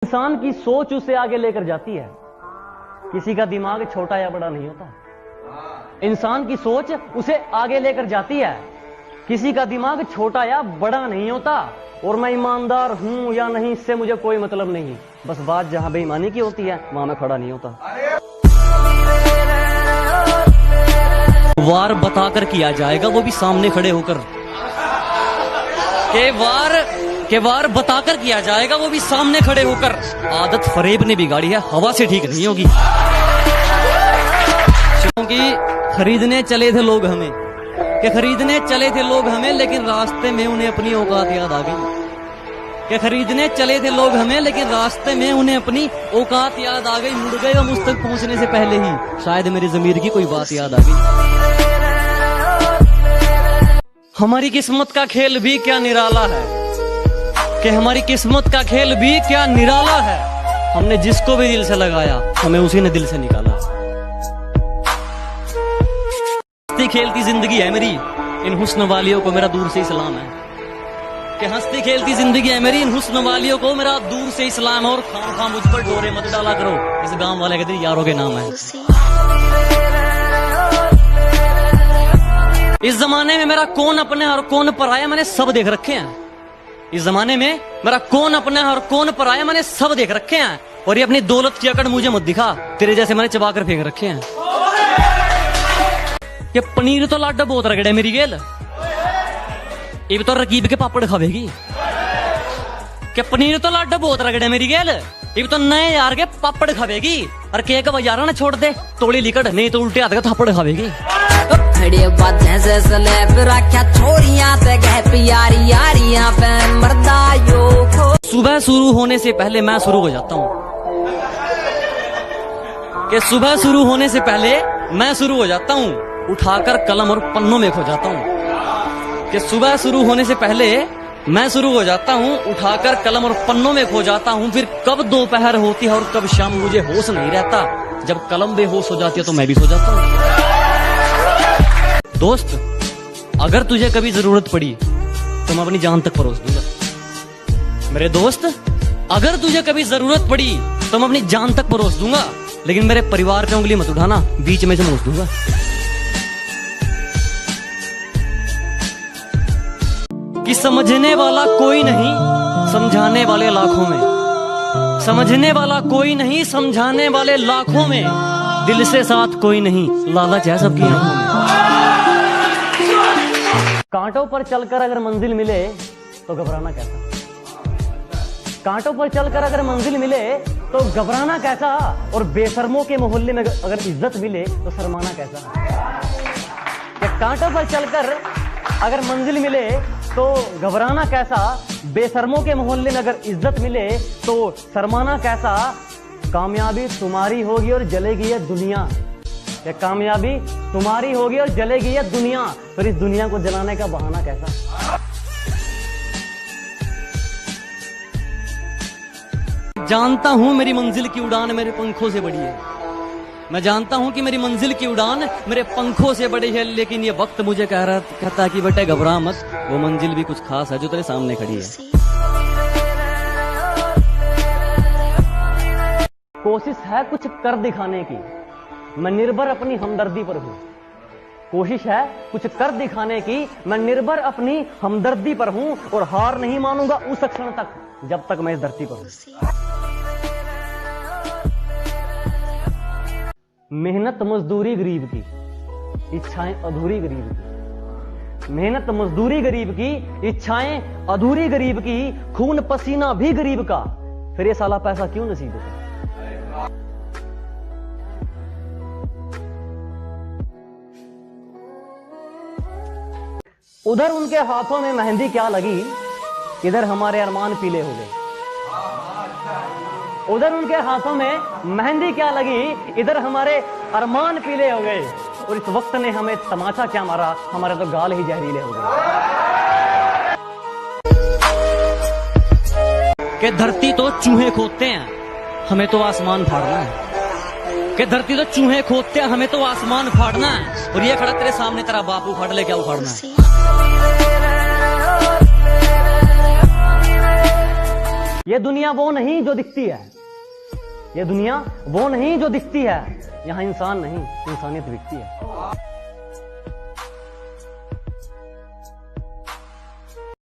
इंसान की सोच उसे आगे लेकर जाती है। किसी का दिमाग छोटा या बड़ा नहीं होता। इंसान की सोच उसे आगे लेकर जाती है। किसी का दिमाग छोटा या बड़ा नहीं होता। और मैं ईमानदार हूं या नहीं इससे मुझे कोई मतलब नहीं, बस बात जहां बेईमानी की होती है वहां मैं खड़ा नहीं होता। वार बताकर किया जाएगा, वो भी सामने खड़े होकर। के वार बताकर किया जाएगा, वो भी सामने खड़े होकर। आदत फरेब ने बिगाड़ी है, हवा से ठीक नहीं होगी। क्योंकि खरीदने चले थे लोग हमें, खरीदने चले थे लोग हमें, लेकिन रास्ते में उन्हें अपनी औकात याद आ गई। खरीदने चले थे लोग हमें, लेकिन रास्ते में उन्हें अपनी औकात याद आ गई। मुड़ गए हम उस तक पहुंचने से पहले ही, शायद मेरी ज़मीर की कोई बात याद आ गई। हमारी किस्मत का खेल भी क्या निराला है, कि हमारी किस्मत का खेल भी क्या निराला है। हमने जिसको भी दिल से लगाया, हमें उसी ने दिल से निकाला। हंसती खेलती जिंदगी है मेरी, इन हुस्न वालियों को मेरा दूर से सलाम है। कि हंसती खेलती जिंदगी है मेरी, इन हुस्न वालियों को मेरा दूर से इस्लाम है। और खामखा मुझ पर डोरे मत डाला करो, इस गांव वाले के दिन यारों के नाम है। इस जमाने में मेरा कौन अपने और कौन पराया मैंने सब देख रखे हैं। इस जमाने में मेरा कौन अपना है और कौन पराया मैंने सब देख रखे हैं। और ये अपनी दौलत की अकड़ मुझे मत दिखा, तेरे जैसे मैंने चबा कर फेंक रखे हैं। ये पनीर तो लाडा बहुत रगड़े मेरी गेल, ये भी तो रकीब के पापड़ खावेगी। क्या पनीर तो लाडा बहुत रगड़े मेरी गेल, ये भी तो नए यार के पापड़ खावेगी। और केक बाजारा ना छोड़ दे, तोड़ी लिकड़ नहीं तो उल्टे हाथ का थप्पड़ खावेगी। सुबह शुरू होने से पहले मैं शुरू हो जाता हूँ, कि सुबह शुरू होने से पहले मैं शुरू हो जाता हूँ। उठाकर कलम और पन्नों में खो जाता हूँ। कि सुबह शुरू होने से पहले मैं शुरू हो जाता हूँ, उठाकर कलम और पन्नों में खो जाता हूँ। फिर कब दोपहर होती है और कब शाम मुझे होश नहीं रहता। जब कलम बेहोश हो जाती है तो मैं भी सो जाता हूँ। दोस्त, अगर तुझे कभी जरूरत पड़ी तो मैं अपनी जान तक परोस दूंगा। मेरे दोस्त, अगर तुझे कभी जरूरत पड़ी तो मैं अपनी जान तक परोस दूंगा, लेकिन मेरे परिवार पे उंगली मत उठाना, बीच में से मोच दूंगा। कि समझने वाला कोई नहीं, समझाने वाले लाखों में। समझने वाला कोई नहीं, समझाने वाले लाखों में। दिल से साथ कोई नहीं, लालच है सबकी आंखों में। कांटों पर चलकर अगर मंजिल मिले तो घबराना कैसा। कांटों पर चलकर अगर मंजिल मिले तो घबराना कैसा। और बेशर्मों के मोहल्ले में अगर इज्जत मिले तो शर्माना कैसा। कांटों पर चलकर अगर मंजिल मिले तो घबराना कैसा। बेशर्मों के मोहल्ले में अगर इज्जत मिले तो शर्माना कैसा। कामयाबी तुम्हारी होगी और जलेगी ये दुनिया। ये कामयाबी तुम्हारी होगी और जलेगी ये दुनिया, फिर इस दुनिया को जलाने का बहाना कैसा। जानता हूं मेरी मंजिल की उड़ान मेरे पंखों से बड़ी है। मैं जानता हूं कि मेरी मंजिल की उड़ान मेरे पंखों से बड़ी है, लेकिन ये वक्त मुझे कहता है कि बेटे घबरा मत, वो मंजिल भी कुछ खास है जो तेरे सामने खड़ी है। कोशिश है कुछ कर दिखाने की, मैं निर्भर अपनी हमदर्दी पर हूं। कोशिश है कुछ कर दिखाने की, मैं निर्भर अपनी हमदर्दी पर हूं। और हार नहीं मानूंगा उस क्षण तक जब तक मैं इस धरती पर हूं। मेहनत मजदूरी गरीब की, इच्छाएं अधूरी गरीब की। मेहनत मजदूरी गरीब की, इच्छाएं अधूरी गरीब की। खून पसीना भी गरीब का, फिर ये साला पैसा क्यों नसीब होता। उधर उनके हाथों में मेहंदी क्या लगी, इधर हमारे अरमान पीले हो गए। उधर उनके हाथों में मेहंदी क्या लगी, इधर हमारे अरमान पीले हो गए। और इस वक्त ने हमें तमाचा क्या मारा, हमारे तो गाल ही जहरीले हो गए। कि धरती तो चूहे खोदते हैं, हमें तो आसमान फाड़ना है। कि धरती तो चूहे खोदते हैं, हमें तो आसमान फाड़ना है। और ये खड़ा तेरे सामने तेरा बाप उखाड़ ले, क्या उखाड़ना है। ये दुनिया वो नहीं जो दिखती है, ये दुनिया वो नहीं जो दिखती है, यहाँ इंसान नहीं इंसानियत दिखती है।